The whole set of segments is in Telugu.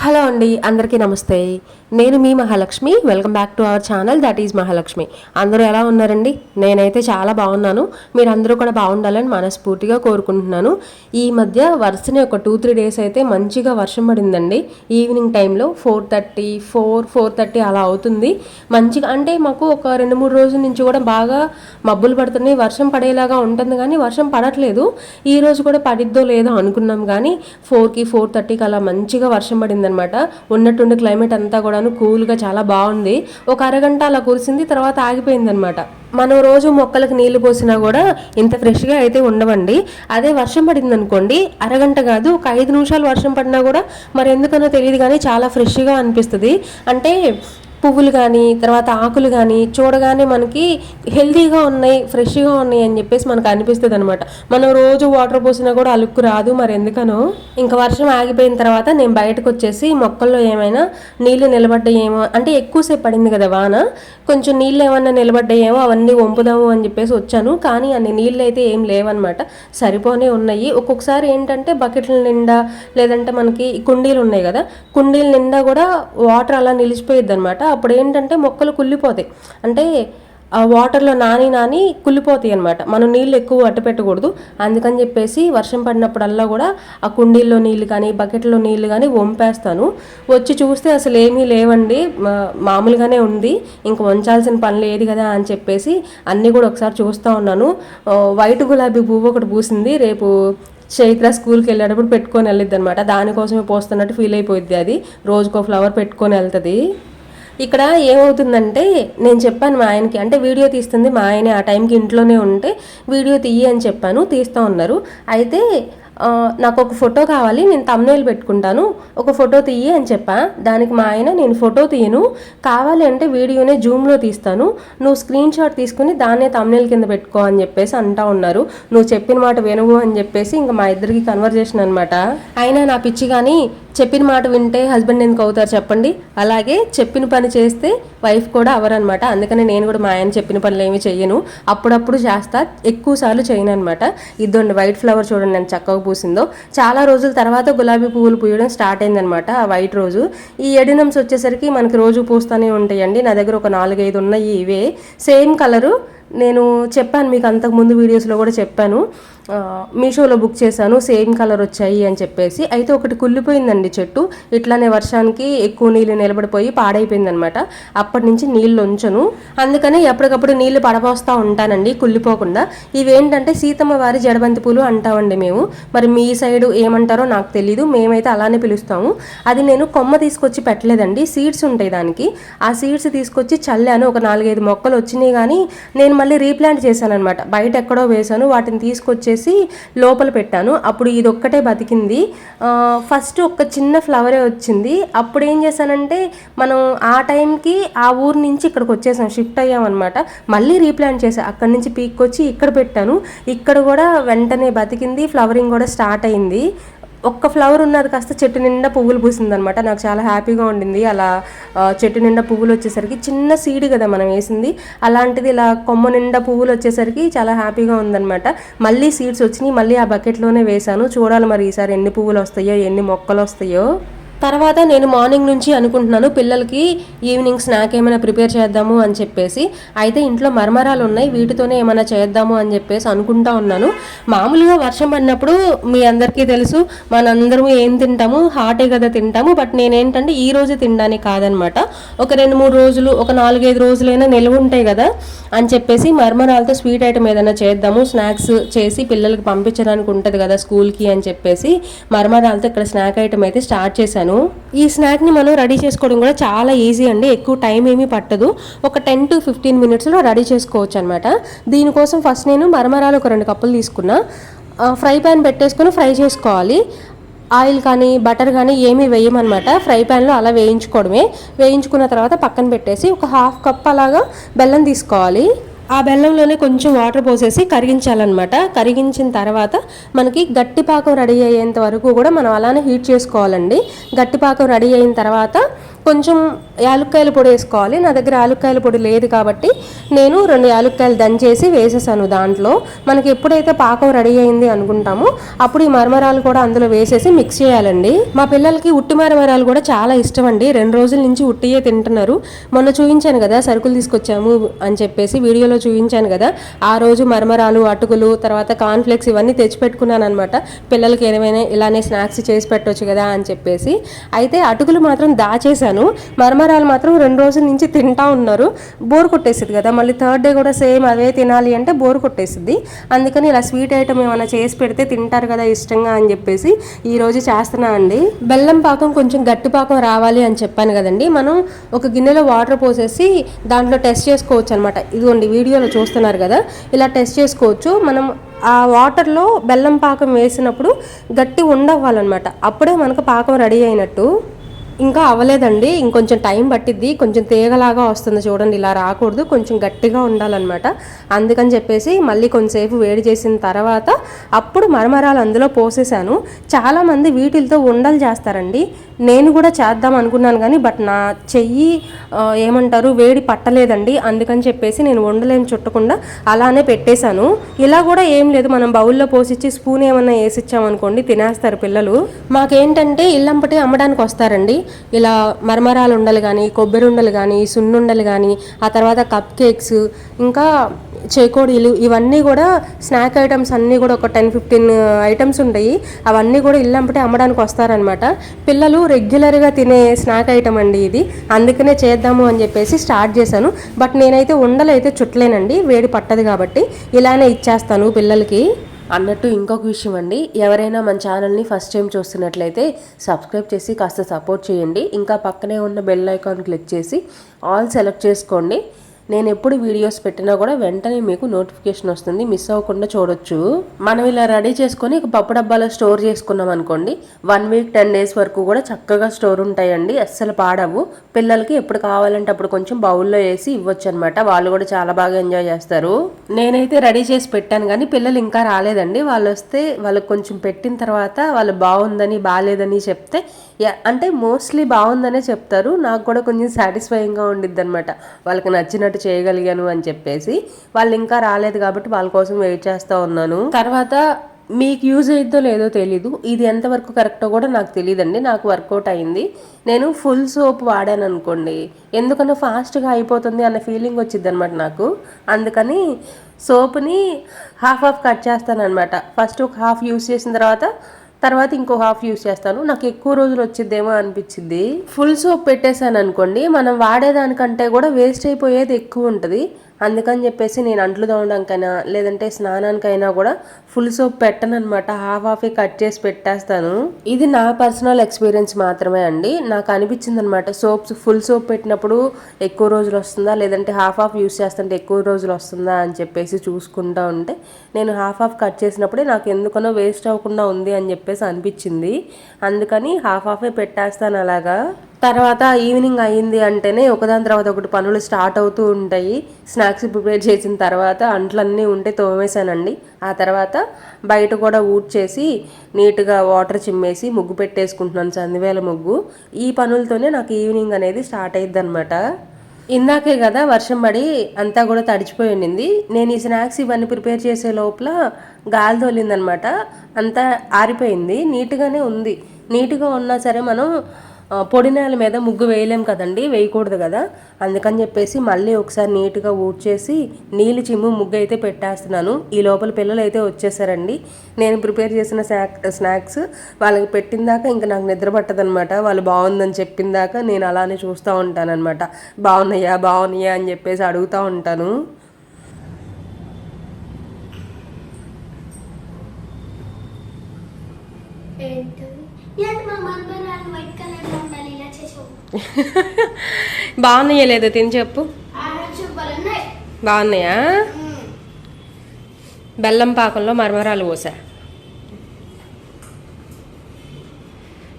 హలో అండి, అందరికీ నమస్తే. నేను మీ Mahalakshmi. Welcome back to our channel that is Mahalakshmi. అందరూ ఎలా ఉన్నారండి? నేనైతే చాలా బాగున్నాను. మీరు అందరూ కూడా బాగుండాలని మనస్ఫూర్తిగా కోరుకుంటున్నాను. ఈ మధ్య వరుసనే ఒక 2-3 డేస్ అయితే మంచిగా వర్షం పడిందండి. ఈవినింగ్ టైంలో 4:30 అలా అవుతుంది. మంచిగా అంటే మాకు ఒక 2-3 రోజుల నుంచి కూడా బాగా మబ్బులు పడుతున్నాయి, వర్షం పడేలాగా ఉంటుంది, కానీ వర్షం పడట్లేదు. ఈ రోజు కూడా పడిద్దో లేదో అనుకున్నాం, కానీ 4:30కి అలా మంచిగా వర్షం పడింది అనమాట. ఉన్నట్టుండి క్లైమేట్ అంతా కూడాను కూల్గా చాలా బాగుంది. ఒక అరగంట అలా కురిసింది, తర్వాత ఆగిపోయింది అనమాట. మనం రోజు మొక్కలకు నీళ్లు పోసినా కూడా ఇంత ఫ్రెష్గా అయితే ఉండవండి. అదే వర్షం పడింది అనుకోండి, అరగంట కాదు ఒక 5 నిమిషాలు వర్షం పడినా కూడా మరి ఎందుకనో తెలియదు కానీ చాలా ఫ్రెష్గా అనిపిస్తుంది. అంటే పువ్వులు కానీ తర్వాత ఆకులు కానీ చూడగానే మనకి హెల్తీగా ఉన్నాయి, ఫ్రెష్గా ఉన్నాయి అని చెప్పేసి మనకు అనిపిస్తుంది అనమాట. మనం రోజు వాటర్ పోసినా కూడా అలుక్కు రాదు, మరి ఎందుకనో. ఇంకా వర్షం ఆగిపోయిన తర్వాత నేను బయటకు వచ్చేసి మొక్కల్లో ఏమైనా నీళ్లు నిలబడ్డాయేమో, అంటే ఎక్కువసేపు పడింది కదా వాన, కొంచెం నీళ్ళు ఏమన్నా నిలబడ్డాయేమో అవన్నీ వంపుదాము అని చెప్పేసి వచ్చాను. కానీ అన్ని నీళ్ళు అయితే ఏం లేవన్నమాట, సరిపోనే ఉన్నాయి. ఒక్కొక్కసారి ఏంటంటే బకెట్ల నిండా లేదంటే మనకి కుండీలు ఉన్నాయి కదా, కుండీల నిండా కూడా వాటర్ అలా నిలిచిపోయిద్ది అనమాట. అప్పుడు ఏంటంటే మొక్కలు కుళ్ళిపోతాయి, అంటే ఆ వాటర్లో నాని కుళ్ళిపోతాయి అనమాట. మనం నీళ్ళు ఎక్కువ అట్టు పెట్టకూడదు. అందుకని చెప్పేసి వర్షం పడినప్పుడల్లా కూడా ఆ కుండీల్లో నీళ్ళు కానీ బకెట్లో నీళ్ళు కానీ వంపేస్తాను. వచ్చి చూస్తే అసలు ఏమీ లేవండి, మామూలుగానే ఉంది. ఇంక వంచాల్సిన పని లేదు కదా అని చెప్పేసి అన్నీ కూడా ఒకసారి చూస్తూ ఉన్నాను. వైట్ గులాబీ పువ్వు ఒకటి పూసింది, రేపు చైత్ర స్కూల్కి వెళ్ళేటప్పుడు పెట్టుకొని వెళ్ళిద్ది అనమాట. దానికోసమే పోస్తున్నట్టు ఫీల్ అయిపోయింది. అది రోజుకో ఫ్లవర్ పెట్టుకొని వెళ్తుంది. ఇక్కడ ఏమవుతుందంటే నేను చెప్పాను మా ఆయనకి, అంటే వీడియో తీస్తుంది మా ఆయనే, ఆ టైంకి ఇంట్లోనే ఉంటే వీడియో తీయి అని చెప్పాను, తీస్తూ ఉన్నారు. అయితే నాకు ఒక ఫోటో కావాలి, నేను తమ్నెయిల్ పెట్టుకుంటాను, ఒక ఫోటో తీయి అని చెప్పా. దానికి మా ఆయన నేను ఫోటో తీయను, కావాలి అంటే వీడియోనే జూమ్లో తీస్తాను, నువ్వు స్క్రీన్ షాట్ తీసుకుని దాన్నే తమ్నెయిల్ కింద పెట్టుకో అని చెప్పేసి అంటా ఉన్నారు. నువ్వు చెప్పిన మాట వినవు అని చెప్పేసి ఇంకా మా ఇద్దరికి కన్వర్జేషన్ అనమాట. అయినా నా పిచ్చి కానీ చెప్పిన మాట వింటే హస్బెండ్ ఎందుకు అవుతారు చెప్పండి, అలాగే చెప్పిన పని చేస్తే వైఫ్ కూడా అవరనమాట. అందుకని నేను కూడా మా ఆయన చెప్పిన పనులు ఏమి చెయ్యను, అప్పుడప్పుడు చేస్తా, ఎక్కువ సార్లు చేయను అనమాట. ఇదండి వైట్ ఫ్లవర్ చూడండి నేను చక్కగా పూసిందో. చాలా రోజుల తర్వాత గులాబీ పువ్వులు పూయడం స్టార్ట్ అయిందనమాట ఆ వైట్ రోజు. ఈ ఎడినమ్స్ వచ్చేసరికి మనకి రోజు పూస్తూనే ఉంటాయండి. నా దగ్గర ఒక 4-5 ఉన్నాయి, ఇవే సేమ్ కలరు. నేను చెప్పాను మీకు అంతకుముందు వీడియోస్లో కూడా చెప్పాను, మీషోలో బుక్ చేశాను, సేమ్ కలర్ వచ్చాయి అని చెప్పేసి. అయితే ఒకటి కుళ్ళిపోయిందండి చెట్టు, ఇట్లానే వర్షానికి ఎక్కువ నీళ్ళు నిలబడిపోయి పాడైపోయిందనమాట. అప్పటి నుంచి నీళ్ళు ఉంచను, అందుకని ఎప్పటికప్పుడు నీళ్లు పడపోస్తూ ఉంటానండి కుళ్ళిపోకుండా. ఇవేంటంటే సీతమ్మ వారి జడబంతి పూలు అంటామండి మేము, మరి మీ సైడు ఏమంటారో నాకు తెలీదు, మేమైతే అలానే పిలుస్తాము. అది నేను కొమ్మ తీసుకొచ్చి పెట్టలేదండి, సీడ్స్ ఉంటాయి దానికి, ఆ సీడ్స్ తీసుకొచ్చి చల్లాను. ఒక 4-5 మొక్కలు వచ్చినాయి, కానీ నేను మళ్ళీ రీప్లాంట్ చేశాను అనమాట. బయట ఎక్కడో వేశాను, వాటిని తీసుకొచ్చేసి లోపల పెట్టాను. అప్పుడు ఇది ఒక్కటే బతికింది. ఫస్ట్ ఒక చిన్న ఫ్లవరే వచ్చింది. అప్పుడు ఏం చేశానంటే మనం ఆ టైంకి ఆ ఊరు నుంచి ఇక్కడికి వచ్చేసాం, షిఫ్ట్ అయ్యామన్నమాట. మళ్ళీ రీప్లాంట్ చేశాను, అక్కడి నుంచి పీక్కొచ్చి ఇక్కడ పెట్టాను. ఇక్కడ కూడా వెంటనే బతికింది, ఫ్లవరింగ్ కూడా స్టార్ట్ అయింది. ఒక్క ఫ్లవర్ ఉన్నది కాస్త చెట్టు నిండా పువ్వులు పూసిందనమాట. నాకు చాలా హ్యాపీగా ఉండింది. అలా చెట్టు నిండా పువ్వులు వచ్చేసరికి, చిన్న సీడ్ కదా మనం వేసింది, అలాంటిది ఇలా కొమ్మ నిండా పువ్వులు వచ్చేసరికి చాలా హ్యాపీగా ఉందనమాట. మళ్ళీ సీడ్స్ వచ్చినాయి, మళ్ళీ ఆ బకెట్లోనే వేశాను. చూడాలి మరి ఈసారి ఎన్ని పువ్వులు వస్తాయో, ఎన్ని మొక్కలు వస్తాయో. తర్వాత నేను మార్నింగ్ నుంచి అనుకుంటున్నాను పిల్లలకి ఈవినింగ్ స్నాక్ ఏమైనా ప్రిపేర్ చేద్దాము అని చెప్పేసి. అయితే ఇంట్లో మరమరాలు ఉన్నాయి, వీటితోనే ఏమైనా చేద్దాము అని చెప్పేసి అనుకుంటా ఉన్నాను. మామూలుగా వర్షం పడినప్పుడు మీ అందరికీ తెలుసు మనందరము ఏం తింటాము, హాటే కదా తింటాము. బట్ నేనేంటంటే ఈ రోజు తినడానికి కాదనమాట, ఒక 2-3 రోజులు, ఒక 4-5 రోజులైనా నిల్వ ఉంటాయి కదా అని చెప్పేసి మరమరాలతో స్వీట్ ఐటమ్ ఏదైనా చేద్దాము, స్నాక్స్ చేసి పిల్లలకి పంపించడానికి ఉంటుంది కదా స్కూల్కి అని చెప్పేసి మరమరాలతో ఇక్కడ స్నాక్ ఐటమ్ అయితే స్టార్ట్ చేశాను. ఈ స్నాక్ని మనం రెడీ చేసుకోవడం కూడా చాలా ఈజీ అండి, ఎక్కువ టైం ఏమీ పట్టదు. ఒక 10-15 మినిట్స్లో రెడీ చేసుకోవచ్చు అనమాట. దీనికోసం ఫస్ట్ నేను మరమరాలు ఒక 2 కప్పులు తీసుకున్నా. ఫ్రై ప్యాన్ పెట్టేసుకొని ఫ్రై చేసుకోవాలి. ఆయిల్ కానీ బటర్ కానీ ఏమీ వేయమన్నమాట, ఫ్రై ప్యాన్లో అలా వేయించుకోవడమే. వేయించుకున్న తర్వాత పక్కన పెట్టేసి ఒక 1/2 కప్ అలాగా బెల్లం తీసుకోవాలి. ఆ బెల్లంలోనే కొంచెం వాటర్ పోసేసి కరిగించాలన్నమాట. కరిగించిన తర్వాత మనకి గట్టిపాకం రెడీ అయ్యేంత వరకు కూడా మనం అలానే హీట్ చేసుకోవాలండి. గట్టిపాకం రెడీ అయిన తర్వాత కొంచెం యాలుక్కాయల పొడి వేసుకోవాలి. నా దగ్గర యాలుక్కాయల పొడి లేదు కాబట్టి నేను 2 యాలుక్కాయలు దంచేసి వేసేసాను దాంట్లో. మనకి ఎప్పుడైతే పాకం రెడీ అయింది అనుకుంటామో అప్పుడు ఈ మరమరాలు కూడా అందులో వేసేసి మిక్స్ చేయాలండి. మా పిల్లలకి ఉట్టి మరమరాలు కూడా చాలా ఇష్టం అండి. 2 రోజుల నుంచి ఉట్టియే తింటున్నారు. మొన్న చూపించాను కదా సరుకులు తీసుకొచ్చాము అని చెప్పేసి వీడియోలో చూపించాను కదా, ఆ రోజు మరమరాలు, అటుకులు, తర్వాత కార్న్ఫ్లెక్స్ ఇవన్నీ తెచ్చిపెట్టుకున్నాను అనమాట. పిల్లలకి ఏమైనా ఇలానే స్నాక్స్ చేసి పెట్టవచ్చు కదా అని చెప్పేసి. అయితే అటుకులు మాత్రం దాచేసాను, మరమరాలు మాత్రం 2 రోజుల నుంచి తింటా ఉన్నారు. బోర్ కొట్టేసింది కదా, మళ్ళీ థర్డ్ డే కూడా సేమ్ అవే తినాలి అంటే బోర్ కొట్టేసింది. అందుకని ఇలా స్వీట్ ఐటమ్ ఏమైనా చేసి పెడితే తింటారు కదా ఇష్టంగా అని చెప్పేసి ఈరోజు చేస్తున్నా అండి. బెల్లం పాకం కొంచెం గట్టి పాకం రావాలి అని చెప్పాను కదండి. మనం ఒక గిన్నెలో వాటర్ పోసేసి దాంట్లో టెస్ట్ చేసుకోవచ్చు అనమాట. ఇదిగోండి వీడియోలో చూస్తున్నారు కదా, ఇలా టెస్ట్ చేసుకోవచ్చు. మనం ఆ వాటర్లో బెల్లం పాకం వేసినప్పుడు గట్టి ఉండవ్వాలన్నమాట. అప్పుడే మనకు పాకం రెడీ అయినట్టు. ఇంకా అవ్వలేదండి, ఇంకొంచెం టైం పట్టిద్ది. కొంచెం తీగలాగా వస్తుంది చూడండి, ఇలా రాకూడదు, కొంచెం గట్టిగా ఉండాలన్నమాట. అందుకని చెప్పేసి మళ్ళీ కొంచెంసేపు వేడి చేసిన తర్వాత అప్పుడు మరమరాలు అందులో పోసేసాను. చాలామంది వీటితో ఉండలు చేస్తారండి. నేను కూడా చేద్దాం అనుకున్నాను కానీ బట్ నా చెయ్యి ఏమంటారు వేడి పట్టలేదండి. అందుకని చెప్పేసి నేను ఉండలేం చుట్టకుండా అలానే పెట్టేశాను. ఇలా కూడా ఏం లేదు, మనం బౌల్లో పోసిచ్చి స్పూన్ ఏమన్నా వేసిచ్చామనుకోండి తినేస్తారు పిల్లలు. మాకేంటంటే ఇల్లంపటి అమ్మడానికి వస్తారండి ఇలా మరమరాలు ఉండలు కానీ, కొబ్బరి ఉండలు కానీ, సున్నుండలు కానీ, ఆ తర్వాత కప్ కేక్స్, ఇంకా చేకోడీలు, ఇవన్నీ కూడా స్నాక్ ఐటమ్స్ అన్నీ కూడా ఒక 10-15 ఐటమ్స్ ఉంటాయి. అవన్నీ కూడా ఇల్లంపటే అమ్మడానికి వస్తారనమాట. పిల్లలు రెగ్యులర్గా తినే స్నాక్ ఐటమ్ అండి ఇది. అందుకనే చేద్దాము అని చెప్పేసి స్టార్ట్ చేశాను. బట్ నేనైతే ఉండలు అయితే చుట్టలేనండి, వేడి పట్టదు కాబట్టి ఇలానే ఇచ్చేస్తాను పిల్లలకి. అన్నట్టు ఇంకొక విషయం అండి, ఎవరైనా మన ఛానల్ని ఫస్ట్ టైం చూస్తున్నట్లయితే సబ్స్క్రైబ్ చేసి కాస్త సపోర్ట్ చేయండి. ఇంకా పక్కనే ఉన్న బెల్ ఐకాన్ క్లిక్ చేసి ఆల్ సెలెక్ట్ చేసుకోండి. నేను ఎప్పుడు వీడియోస్ పెట్టినా కూడా వెంటనే మీకు నోటిఫికేషన్ వస్తుంది, మిస్ అవ్వకుండా చూడొచ్చు. మనం ఇలా రెడీ చేసుకొని ఒక పప్పు డబ్బాలో స్టోర్ చేసుకున్నాం అనుకోండి, 1 వీక్ 10 డేస్ వరకు కూడా చక్కగా స్టోర్ ఉంటాయండి, అస్సలు పాడవు. పిల్లలకి ఎప్పుడు కావాలంటే అప్పుడు కొంచెం బౌల్లో వేసి ఇవ్వచ్చు అనమాట. వాళ్ళు కూడా చాలా బాగా ఎంజాయ్ చేస్తారు. నేనైతే రెడీ చేసి పెట్టాను కానీ పిల్లలు ఇంకా రాలేదండి. వాళ్ళు వస్తే వాళ్ళకి కొంచెం పెట్టిన తర్వాత వాళ్ళు బాగుందని బాగాలేదని చెప్తే, అంటే మోస్ట్లీ బాగుందనే చెప్తారు. నాకు కూడా కొంచెం సాటిస్ఫైయింగ్గా ఉండిద్ది అనమాట, వాళ్ళకి నచ్చినట్టు చేయగలిగాను అని చెప్పేసి. వాళ్ళు ఇంకా రాలేదు కాబట్టి వాళ్ళ కోసం వెయిట్ చేస్తూ ఉన్నాను. తర్వాత మీకు యూజ్ అయిద్దో లేదో తెలీదు, ఇది ఎంతవరకు కరెక్టో కూడా నాకు తెలియదండి. నాకు వర్కౌట్ అయింది. నేను ఫుల్ సోప్ వాడాను అనుకోండి, ఎందుకన్నా ఫాస్ట్గా అయిపోతుంది అన్న ఫీలింగ్ వచ్చింది అనమాట నాకు. అందుకని సోప్ని హాఫ్ కట్ చేస్తాను అనమాట. ఫస్ట్ ఒక హాఫ్ యూజ్ చేసిన తర్వాత ఇంకో హాఫ్ యూస్ చేస్తాను. నాకు ఎక్కువ రోజులు వచ్చిద్దేమో అనిపించింది. ఫుల్ సోప్ పెట్టేశాను అనుకోండి, మనం వాడేదానికంటే కూడా వేస్ట్ అయిపోయేది ఎక్కువ ఉంటుంది. అందుకని చెప్పేసి నేను అంట్లు తోమడానికైనా లేదంటే స్నానానికైనా కూడా ఫుల్ సోప్ పెట్టను అనమాట, హాఫే కట్ చేసి పెట్టేస్తాను. ఇది నా పర్సనల్ ఎక్స్పీరియన్స్ మాత్రమే అండి. నాకు అనిపించింది అనమాట, ఫుల్ సోప్ పెట్టినప్పుడు ఎక్కువ రోజులు వస్తుందా, లేదంటే హాఫ్ యూస్ చేస్తుంటే ఎక్కువ రోజులు వస్తుందా అని చెప్పేసి చూసుకుంటా ఉంటే నేను హాఫ్ కట్ చేసినప్పుడే నాకు ఎందుకనో వేస్ట్ అవ్వకుండా ఉంది అని చెప్పేసి అనిపించింది. అందుకని హాఫే పెట్టేస్తాను అలాగా. తర్వాత ఈవినింగ్ అయ్యింది అంటేనే ఒకదాని తర్వాత ఒకటి పనులు స్టార్ట్ అవుతూ ఉంటాయి. స్నాక్స్ ప్రిపేర్ చేసిన తర్వాత అంట్లన్నీ ఉంటే తోమేశానండి. ఆ తర్వాత బయట కూడా ఊడ్చేసి నీట్గా వాటర్ చిమ్మేసి ముగ్గు పెట్టేసుకుంటున్నాను, సందివేల ముగ్గు. ఈ పనులతోనే నాకు ఈవినింగ్ అనేది స్టార్ట్ అయ్యిద్ది అనమాట. ఇందాకే కదా వర్షం పడి అంతా కూడా తడిచిపోయి ఉండింది. నేను ఈ స్నాక్స్ ఇవన్నీ ప్రిపేర్ చేసే లోపల గాలి తోలిందనమాట, అంతా ఆరిపోయింది. నీట్గానే ఉంది. నీట్గా ఉన్నా సరే మనం పొడి నేల మీద ముగ్గు వేయలేం కదండి, వేయకూడదు కదా. అందుకని చెప్పేసి మళ్ళీ ఒకసారి నీట్గా ఊడ్చేసి నీళ్ళు చిమ్ము ముగ్గు అయితే పెట్టేస్తున్నాను. ఈ లోపల పిల్లలు అయితే వచ్చేసారండి. నేను ప్రిపేర్ చేసిన స్నాక్స్ వాళ్ళకి పెట్టిన దాకా ఇంకా నాకు నిద్ర పట్టదనమాట. వాళ్ళు బాగుందని చెప్పిన దాకా నేను అలానే చూస్తూ ఉంటానన్నమాట. బాగున్నాయా అని చెప్పేసి అడుగుతూ ఉంటాను. బాగున్నాయా లేదో తిని చెప్పు. బాగున్నాయా? బెల్లం పాకంలో మరమరాలు పోసా.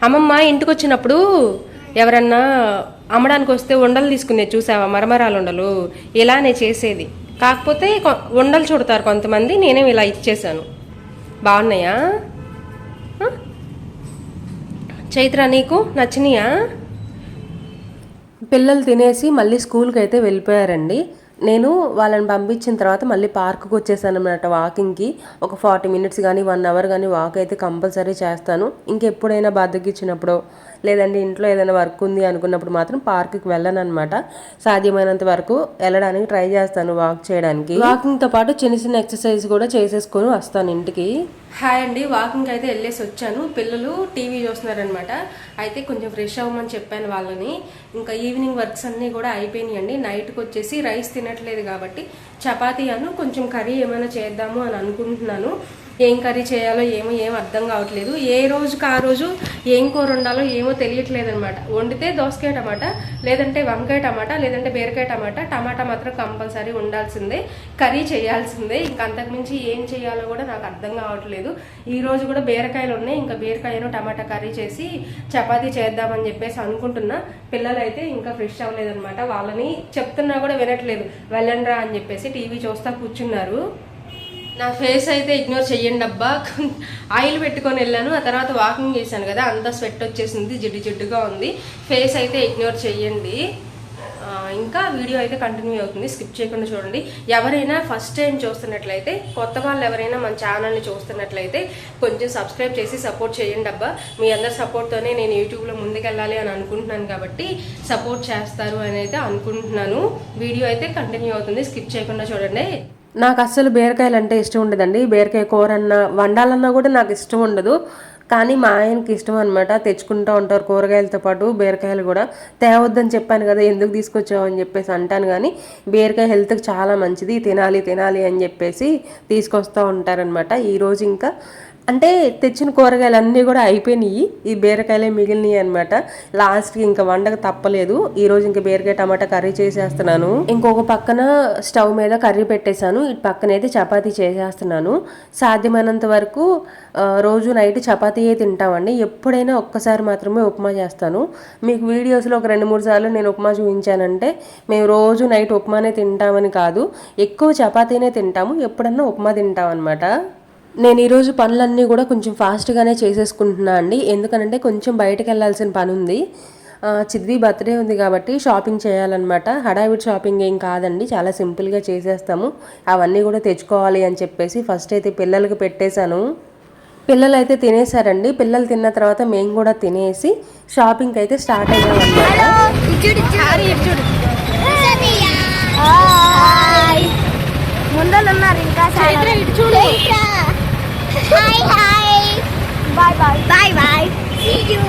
అమ్మమ్మ ఇంటికి వచ్చినప్పుడు ఎవరన్నా అమ్మడానికి వస్తే ఉండలు తీసుకునేది చూసావా, మరమరాలు ఉండలు. ఇలానే చేసేది, కాకపోతే ఉండలు చుడతారు కొంతమంది, నేనేం ఇలా ఇచ్చేసాను. బాగున్నాయా చైత్ర, నీకు నచ్చినాయా? పిల్లలు తినేసి మళ్ళీ స్కూల్కి అయితే వెళ్ళిపోయారండి. నేను వాళ్ళని పంపించిన తర్వాత మళ్ళీ పార్క్కి వచ్చేసాను అనమాట వాకింగ్కి. ఒక 40 మినిట్స్ కానీ 1 అవర్ కానీ వాక్ అయితే కంపల్సరీ చేస్తాను. ఇంకెప్పుడైనా బద్దకిచ్చినప్పుడు లేదంటే ఇంట్లో ఏదైనా వర్క్ ఉంది అనుకున్నప్పుడు మాత్రం పార్క్కి వెళ్ళను అనమాట. సాధ్యమైనంత వరకు వెళ్ళడానికి ట్రై చేస్తాను వాక్ చేయడానికి. వాకింగ్తో పాటు చిన్న చిన్న ఎక్సర్సైజ్ కూడా చేసేసుకొని వస్తాను ఇంటికి. హాయ్ అండి, వాకింగ్ అయితే వెళ్ళేసి వచ్చాను. పిల్లలు టీవీ చూస్తున్నారనమాట. అయితే కొంచెం ఫ్రెష్ అవ్వమని చెప్పాను వాళ్ళని. ఇంకా ఈవినింగ్ వర్క్స్ అన్నీ కూడా అయిపోయినాయి అండి. నైట్కి వచ్చేసి రైస్ తినట్లేదు కాబట్టి చపాతీ కొంచెం కర్రీ ఏమైనా చేద్దాము అని అనుకుంటున్నాను. ఏం కర్రీ చేయాలో ఏం అర్థం కావట్లేదు. ఏ రోజుకి ఆ రోజు ఏం కూర వండాలో ఏమో తెలియట్లేదు అనమాట. వండితే దోసకాయ టమాటా, లేదంటే వంకాయ టమాటా, లేదంటే బీరకాయ టమాటా. టమాటా మాత్రం కంపల్సరీ ఉండాల్సిందే, కర్రీ చేయాల్సిందే. ఇంకా అంతకుమించి ఏం చేయాలో కూడా నాకు అర్థం కావట్లేదు. ఈ రోజు కూడా బీరకాయలు ఉన్నాయి. ఇంకా బీరకాయను టమాటా కర్రీ చేసి చపాతీ చేద్దామని చెప్పేసి అనుకుంటున్నా. పిల్లలు అయితే ఇంకా ఫ్రెష్ అవ్వలేదన్నమాట. వాళ్ళని చెప్తున్నా కూడా వినట్లేదు. వెళ్ళండ్రా అని చెప్పేసి టీవీ చూస్తా కూర్చున్నారు. నా ఫేస్ అయితే ఇగ్నోర్ చెయ్యండి అబ్బా. ఆయిల్ పెట్టుకొని వెళ్ళాను, ఆ తర్వాత వాకింగ్ చేశాను కదా, అంతా స్వెట్ వచ్చేసింది, జిడ్డుగా ఉంది. ఫేస్ అయితే ఇగ్నోర్ చెయ్యండి. ఇంకా వీడియో అయితే కంటిన్యూ అవుతుంది, స్కిప్ చేయకుండా చూడండి. ఎవరైనా ఫస్ట్ టైం చూస్తున్నట్లయితే, కొత్త వాళ్ళు ఎవరైనా మన ఛానల్ని చూస్తున్నట్లయితే కొంచెం సబ్స్క్రైబ్ చేసి సపోర్ట్ చేయండి అబ్బా. మీ అందరి సపోర్ట్తోనే నేను యూట్యూబ్లో ముందుకెళ్ళాలి అని అనుకుంటున్నాను కాబట్టి సపోర్ట్ చేస్తారు అని అయితే అనుకుంటున్నాను. వీడియో అయితే కంటిన్యూ అవుతుంది, స్కిప్ చేయకుండా చూడండి. నాకు అస్సలు బీరకాయలు అంటే ఇష్టం ఉండదండి. బీరకాయ కూర అన్నా వండాలన్నా కూడా నాకు ఇష్టం ఉండదు. కానీ మా ఆయనకి ఇష్టం అనమాట. తెచ్చుకుంటూ ఉంటారు కూరగాయలతో పాటు బీరకాయలు కూడా. తేవద్దని చెప్పాను కదా, ఎందుకు తీసుకొచ్చావు అని చెప్పేసి అంటాను. కానీ బీరకాయ హెల్త్కి చాలా మంచిది, తినాలి అని చెప్పేసి తీసుకొస్తూ ఉంటారనమాట. ఈరోజు ఇంకా అంటే తెచ్చిన కూరగాయలు అన్నీ కూడా అయిపోయినాయి, ఈ బీరకాయలే మిగిలినాయి అనమాట. లాస్ట్కి ఇంకా వండక తప్పలేదు. ఈరోజు ఇంకా బీరకాయ టమాటా కర్రీ చేసేస్తున్నాను. ఇంకొక పక్కన స్టవ్ మీద కర్రీ పెట్టేశాను, ఇటు పక్కన అయితే చపాతీ చేసేస్తున్నాను. సాధ్యమైనంత వరకు రోజు నైట్ చపాతీయే తింటామండి. ఎప్పుడైనా ఒక్కసారి మాత్రమే ఉప్మా చేస్తాను. మీకు వీడియోస్లో ఒక 2-3 సార్లు నేను ఉప్మా చూపించానంటే మేము రోజు నైట్ ఉప్మానే తింటామని కాదు, ఎక్కువ చపాతీనే తింటాము, ఎప్పుడన్నా ఉప్మా తింటాం అనమాట. నేను ఈరోజు పనులన్నీ కూడా కొంచెం ఫాస్ట్గానే చేసేసుకుంటున్నా అండి. ఎందుకనంటే కొంచెం బయటకు వెళ్ళాల్సిన పని ఉంది. చిద్వి బర్త్డే ఉంది కాబట్టి షాపింగ్ చేయాలన్నమాట. హడావిడి షాపింగ్ ఏం కాదండి, చాలా సింపుల్గా చేసేస్తాము. అవన్నీ కూడా తెచ్చుకోవాలి అని చెప్పేసి ఫస్ట్ అయితే పిల్లలకి పెట్టేశాను. పిల్లలు అయితే తినేసారండి. పిల్లలు తిన్న తర్వాత మేము కూడా తినేసి షాపింగ్కి అయితే స్టార్ట్ అయ్యామన్నమాట. ముందలున్నారు ఇంకా Hi, hi. Bye, bye. Bye, bye. See you.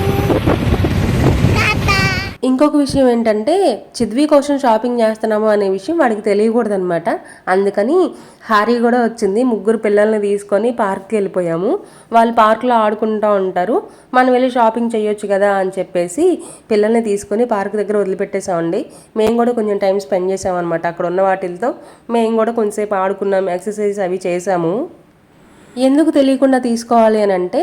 Tata. ఇంకొక విషయం ఏంటంటే, చిద్వి కోసం షాపింగ్ చేస్తున్నాము అనే విషయం వాడికి తెలియకూడదనమాట. అందుకని హారీ కూడా వచ్చింది. ముగ్గురు పిల్లల్ని తీసుకొని పార్క్కి వెళ్ళిపోయాము. వాళ్ళు పార్క్లో ఆడుకుంటూ ఉంటారు, మనం వెళ్ళి షాపింగ్ చేయొచ్చు కదా అని చెప్పేసి పిల్లల్ని తీసుకొని పార్క్ దగ్గర వదిలిపెట్టేసామండి. మేము కూడా కొంచెం టైం స్పెండ్ చేసామన్నమాట. అక్కడ ఉన్న వాటితో మేము కూడా కొంచెంసేపు ఆడుకున్నాము, ఎక్సర్సైజ్ అవి చేసాము. ఎందుకు తెలియకుండా తీసుకోవాలి అని అంటే,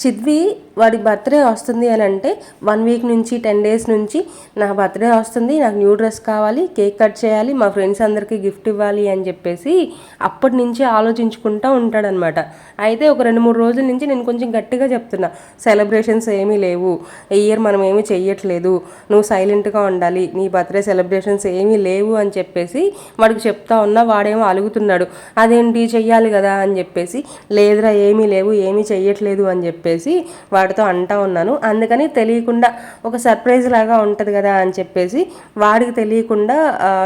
చిద్వి వాడి బర్త్డే వస్తుంది అని అంటే 1 వీక్ నుంచి 10 డేస్ నుంచి నా బర్త్డే వస్తుంది, నాకు న్యూ డ్రెస్ కావాలి, కేక్ కట్ చేయాలి, మా ఫ్రెండ్స్ అందరికీ గిఫ్ట్ ఇవ్వాలి అని చెప్పేసి అప్పటి నుంచి ఆలోచించుకుంటూ ఉంటాడనమాట. అయితే ఒక 2-3 రోజుల నుంచి నేను కొంచెం గట్టిగా చెప్తున్నా, సెలబ్రేషన్స్ ఏమీ లేవు, ఈ ఇయర్ మనం ఏమీ చెయ్యట్లేదు, నువ్వు సైలెంట్గా ఉండాలి, నీ బర్త్డే సెలబ్రేషన్స్ ఏమీ లేవు అని చెప్పేసి వాడికి చెప్తా ఉన్నా. వాడేమో అలుగుతున్నాడు, అదేంటి చెయ్యాలి కదా అని చెప్పేసి. లేదురా ఏమీ లేవు, ఏమీ చెయ్యట్లేదు అని చెప్పేసి వాడితో అంటా ఉన్నాను. అందుకని తెలియకుండా ఒక సర్ప్రైజ్ లాగా ఉంటుంది కదా అని చెప్పేసి వాడికి తెలియకుండా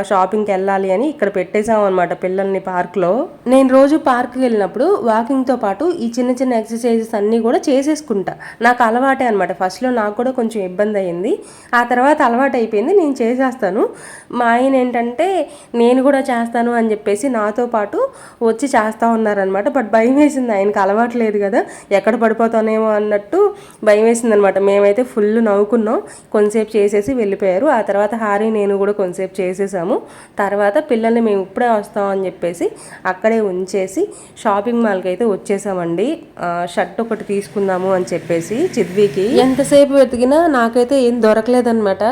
షాపింగ్కి వెళ్ళాలి అని ఇక్కడ పెట్టేసాం అనమాట పిల్లల్ని పార్క్లో. నేను రోజు పార్క్కి వెళ్ళినప్పుడు వాకింగ్తో పాటు ఈ చిన్న చిన్న ఎక్సర్సైజెస్ అన్నీ కూడా చేసేసుకుంటా. నాకు అలవాటే అనమాట. ఫస్ట్లో నాకు కూడా కొంచెం ఇబ్బంది అయ్యింది, ఆ తర్వాత అలవాటు అయిపోయింది, నేను చేసేస్తాను. మా ఆయన ఏంటంటే నేను కూడా చేస్తాను అని చెప్పేసి నాతో పాటు వచ్చి చేస్తూ ఉన్నారనమాట. బట్ భయం వేసింది, ఆయనకు అలవాటు లేదు కదా, ఎక్కడ పడిపోతానేమో అన్నట్టు భయం వేసింది అనమాట. మేమైతే ఫుల్ నవ్వుకున్నాం, కొంతసేపు చేసేసి వెళ్ళిపోయారు. ఆ తర్వాత హారీ నేను కూడా కొంతసేపు చేసేసాము. తర్వాత పిల్లల్ని మేము ఇప్పుడే వస్తామని చెప్పేసి అక్కడే ఉంచేసి షాపింగ్ మాల్కి అయితే వచ్చేసామండి. షర్ట్ ఒకటి తీసుకుందాము అని చెప్పేసి చిద్వికి. ఎంతసేపు వెతికినా నాకైతే ఏం దొరకలేదనమాట.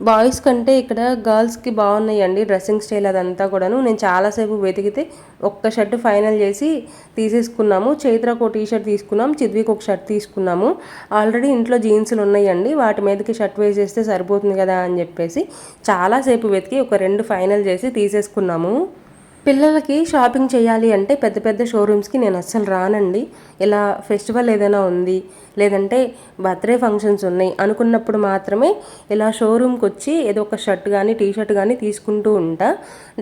బాయ్స్ కంటే ఇక్కడ గర్ల్స్కి బాగున్నాయండి డ్రెస్సింగ్ స్టైల్ అదంతా కూడాను. నేను చాలాసేపు వెతికితే ఒక్క షర్ట్ ఫైనల్ చేసి తీసేసుకున్నాము. చైత్రకు ఒక టీ షర్ట్ తీసుకున్నాం, చిద్వికి ఒక షర్ట్ తీసుకున్నాము. ఆల్రెడీ ఇంట్లో జీన్సులు ఉన్నాయండి, వాటి మీదకి షర్ట్ వేసేస్తే సరిపోతుంది కదా అని చెప్పేసి చాలాసేపు వెతికి ఒక 2 ఫైనల్ చేసి తీసేసుకున్నాము. పిల్లలకి షాపింగ్ చేయాలి అంటే పెద్ద పెద్ద షోరూమ్స్కి నేను అస్సలు రానండి. ఇలా ఫెస్టివల్ ఏదైనా ఉంది, లేదంటే బర్త్డే ఫంక్షన్స్ ఉన్నాయి అనుకున్నప్పుడు మాత్రమే ఇలా షోరూమ్కి వచ్చి ఏదో ఒక షర్ట్ కానీ టీ షర్ట్ కానీ తీసుకుంటూ ఉంటా.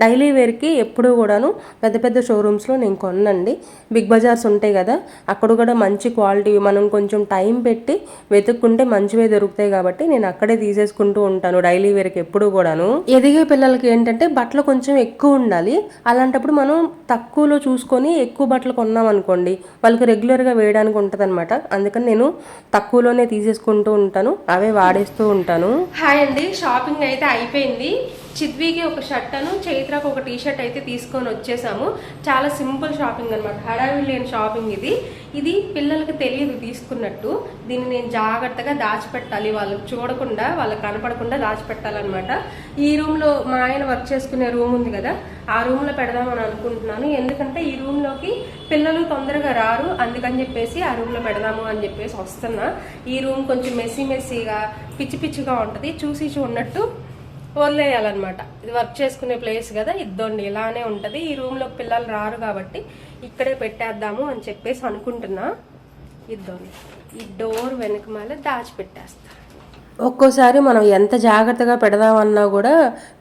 డైలీ వేర్కి ఎప్పుడూ కూడాను పెద్ద పెద్ద షోరూమ్స్లో నేను కొనండి. బిగ్ బజార్స్ ఉంటాయి కదా, అక్కడ కూడా మంచి క్వాలిటీ మనం కొంచెం టైం పెట్టి వెతుక్కుంటే మంచివే దొరుకుతాయి కాబట్టి నేను అక్కడే తీసేసుకుంటూ ఉంటాను డైలీ వేర్కి ఎప్పుడూ కూడాను. ఎదిగే పిల్లలకి ఏంటంటే బట్టలు కొంచెం ఎక్కువ ఉండాలి. అలాంటప్పుడు మనం తక్కువలో చూసుకొని ఎక్కువ బట్టలు కొన్నాం అనుకోండి, వాళ్ళకి రెగ్యులర్గా వేయడానికి ఉంటుంది అనమాట. అందుకని నేను తక్కువలోనే తీసేసుకుంటూ ఉంటాను, అవే వాడేస్తూ ఉంటాను. హాయ్ అండి, షాపింగ్ అయితే అయిపోయింది. చిద్వికి ఒక షర్ట్ అను చైత్రకు ఒక టీ షర్ట్ అయితే తీసుకొని వచ్చేసాము. చాలా సింపుల్ షాపింగ్ అనమాట, హడావిడి లేని షాపింగ్ ఇది పిల్లలకి తెలియదు తీసుకున్నట్టు. దీన్ని నేను జాగ్రత్తగా దాచిపెట్టాలి, వాళ్ళకి చూడకుండా వాళ్ళకి కనపడకుండా దాచిపెట్టాలన్నమాట. ఈ రూమ్లో మా ఆయన వర్క్ చేసుకునే రూమ్ ఉంది కదా, ఆ రూమ్లో పెడదామని అనుకుంటున్నాను. ఎందుకంటే ఈ రూమ్లోకి పిల్లలు తొందరగా రారు, అందుకని చెప్పేసి ఆ రూమ్లో పెడదాము అని చెప్పేసి వస్తున్నా. ఈ రూమ్ కొంచెం మెస్సీగా పిచ్చి పిచ్చిగా ఉంటుంది, చూసి చూడనట్టు వదిలేయాలన్నమాట. ఇది వర్క్ చేసుకునే ప్లేస్ కదా, ఇద్దండి ఇలానే ఉంటుంది. ఈ రూమ్లో పిల్లలు రారు కాబట్టి ఇక్కడే పెట్టేద్దాము అని చెప్పేసి అనుకుంటున్నా. ఇద్దండి ఈ డోర్ వెనకమాల దాచిపెట్టేస్తా. ఒక్కోసారి మనం ఎంత జాగ్రత్తగా పెడదామన్నా కూడా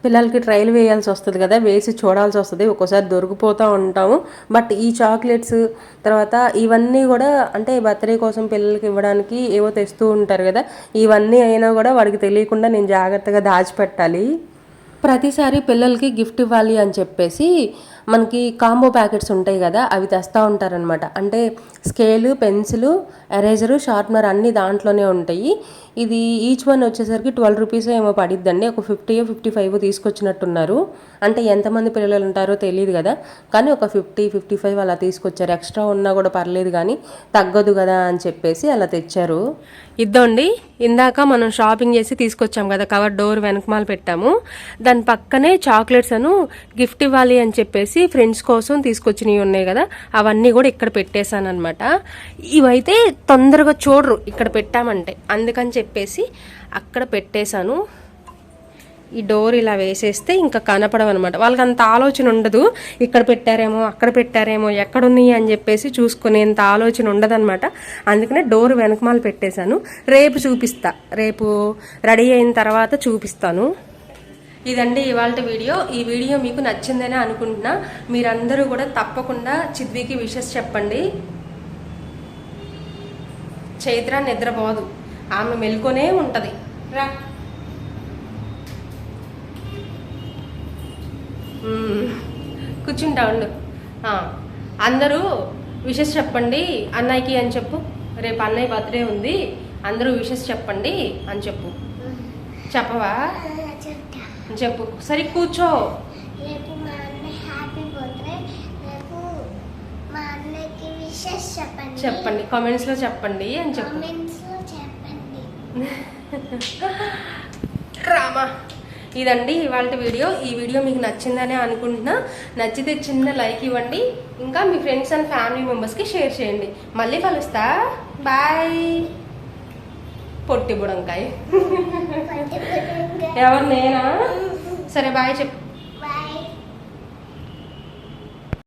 పిల్లలకి ట్రైల్ వేయాల్సి వస్తుంది కదా, వేసి చూడాల్సి వస్తుంది. ఒక్కోసారి దొరికిపోతూ ఉంటాము. బట్ ఈ చాక్లెట్స్ తర్వాత ఇవన్నీ కూడా అంటే బర్త్డే కోసం పిల్లలకి ఇవ్వడానికి ఏవో తెస్తూ ఉంటారు కదా, ఇవన్నీ అయినా కూడా వాడికి తెలియకుండా నేను జాగ్రత్తగా దాచిపెట్టాలి. ప్రతిసారి పిల్లలకి గిఫ్ట్ ఇవ్వాలి అని చెప్పేసి మనకి కాంబో ప్యాకెట్స్ ఉంటాయి కదా, అవి తెస్తూ ఉంటారనమాట. అంటే స్కేలు, పెన్సిలు, ఎరేజరు, షార్ప్నర్ అన్నీ దాంట్లోనే ఉంటాయి. ఇది ఈచ్ వన్ వచ్చేసరికి 12 రూపీస్ ఏమో పడిద్దండి. ఒక 50-55 తీసుకొచ్చినట్టున్నారు. అంటే ఎంతమంది పిల్లలు ఉంటారో తెలియదు కదా, కానీ ఒక 50-55 అలా తీసుకొచ్చారు. ఎక్స్ట్రా ఉన్నా కూడా పర్లేదు కానీ తగ్గదు కదా అని చెప్పేసి అలా తెచ్చారు. ఇద్దండి ఇందాక మనం షాపింగ్ చేసి తీసుకొచ్చాం కదా, కవర్ డోర్ వెనకమాల పెట్టాము. దాని పక్కనే చాక్లెట్స్ అను గిఫ్ట్ ఇవ్వాలి అని చెప్పేసి ఫ్రెండ్స్ కోసం తీసుకొచ్చినవి ఉన్నాయి కదా, అవన్నీ కూడా ఇక్కడ పెట్టేశాను అనమాట. ఇవైతే తొందరగా చూడరు ఇక్కడ పెట్టామంటే, అందుకని చెప్పేసి అక్కడ పెట్టేశాను. ఈ డోర్ ఇలా వేసేస్తే ఇంకా కనపడవన్నమాట. వాళ్ళకి అంత ఆలోచన ఉండదు, ఇక్కడ పెట్టారేమో అక్కడ పెట్టారేమో ఎక్కడున్నాయి అని చెప్పేసి చూసుకునేంత ఆలోచన ఉండదన్నమాట. అందుకనే డోర్ వెనకమాల పెట్టేశాను. రేపు చూపిస్తా, రేపు రెడీ అయిన తర్వాత చూపిస్తాను. ఇదండి ఇవాళ వీడియో. ఈ వీడియో మీకు నచ్చిందని అనుకుంటున్నా. మీరందరూ కూడా తప్పకుండా చిద్వికి విషెస్ చెప్పండి. చైత్ర నిద్రపోదు, ఆమె మెలుకొనే ఉంటుంది. రా కూర్చుంటా ఉండు. అందరూ విషెస్ చెప్పండి అన్నయ్యకి అని చెప్పు. రేపు అన్నయ్య బర్త్డే ఉంది, అందరూ విషెస్ చెప్పండి అని చెప్పు. చెప్పవా? చెప్పు. సరే కూర్చో. రేపు మా అన్నయ్య హ్యాపీ బర్త్డే, రేపు మా అన్నయ్యకి విషెస్ చెప్పండి. చెప్పండి కామెంట్స్లో చెప్పండి అని చెప్పు. కామెంట్స్లో చెప్పండి. రామా. ఇదండి ఇవాళ వీడియో. ఈ వీడియో మీకు నచ్చిందనే అనుకుంటున్నా. నచ్చితే చిన్న లైక్ ఇవ్వండి, ఇంకా మీ ఫ్రెండ్స్ అండ్ ఫ్యామిలీ మెంబర్స్కి షేర్ చేయండి. మళ్ళీ కలుస్తా, బాయ్. పొట్టి బుడంకాయ. ఎవరు నేనా? సరే బాయ్ చెప్పు.